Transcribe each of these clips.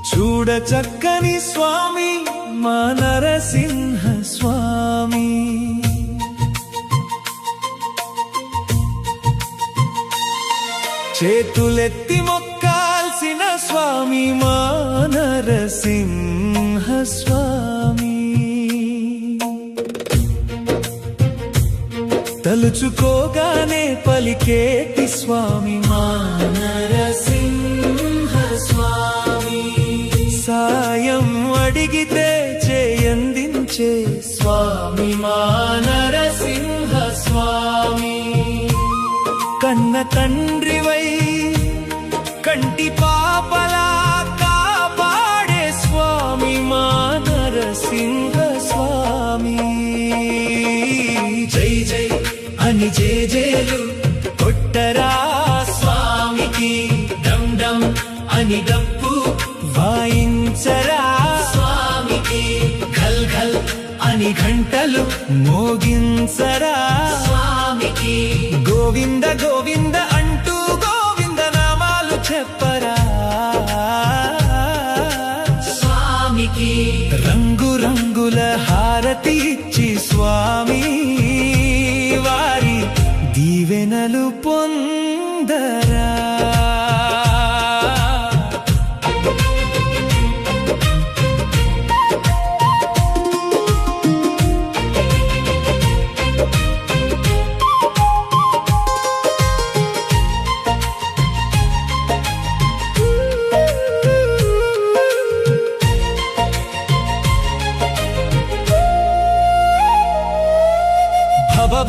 చూడ చక్కని స్వామి మా నరసింహ స్వామి. చేతులెత్తి మొక్కాల్సిన స్వామి మా నరసింహ స్వామి. తలుచుకోగానే పలికేటి స్వామి మా నరసింహ స్వామి. సాయం అడిగితే చేయందించే స్వామి మా నరసింహ స్వామి. కన్న తండ్రివై కంటి పాపలా కాపాడే స్వామి మా నరసింహ స్వామి. జై జై అని జేజేలు కొట్టరా స్వామికి, డమ్ డమ్ అని డప్పు వాయించరా స్వామికి, ఘల్ ఘల్ అని ఘంటలు మోగించరా స్వామికి. గోవింద గోవింద అంటూ గోవింద నామాలు చెప్పరా స్వామికి. రంగు రంగుల హారతి ఇచ్చి స్వామి వారి దీవెనలు పొందరా.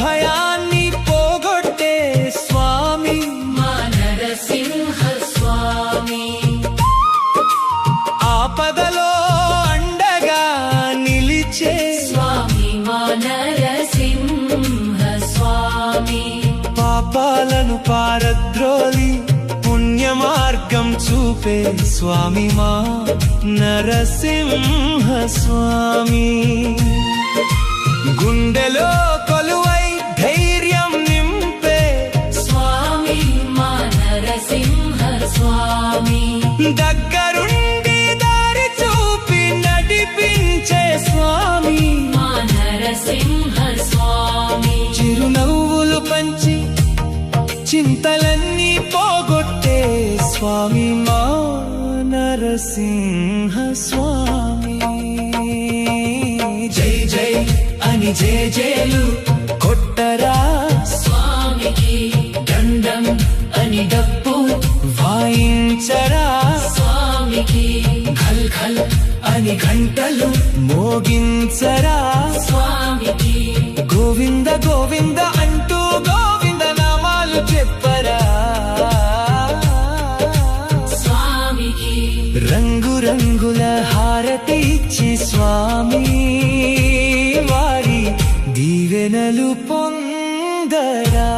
భయాన్ని పోగొట్టే స్వామి మా నరసింహ స్వామి. ఆపదలో అండగా నిలిచే స్వామి మా నరసింహ స్వామి. పాపాలను పారద్రోలి పుణ్య మార్గం చూపే స్వామి మా నరసింహ స్వామి. గుండెలో కొలువై ధైర్యం నింపే స్వామి మా నరసింహ స్వామి. దగ్గరుండి దారి చూపి నడిపించే స్వామి మా నరసింహ స్వామి. చిరునవ్వులు పంచి చింతలన్నీ పోగొట్టే స్వామి మా నరసింహ స్వామి. జై జై అని జేజేలు కొట్టరా స్వామికి, దండం అని డప్పు వాయించరా స్వామికి, ఘల్ ఘల్ అని ఘంటలు మోగించరా స్వామికి. గోవింద గోవింద అంటూ గోవింద నామాలు చెప్పరా స్వామికి. రంగు రంగుల హారతి ఇచ్చి స్వామి వారి దీవెనలు పొందరా.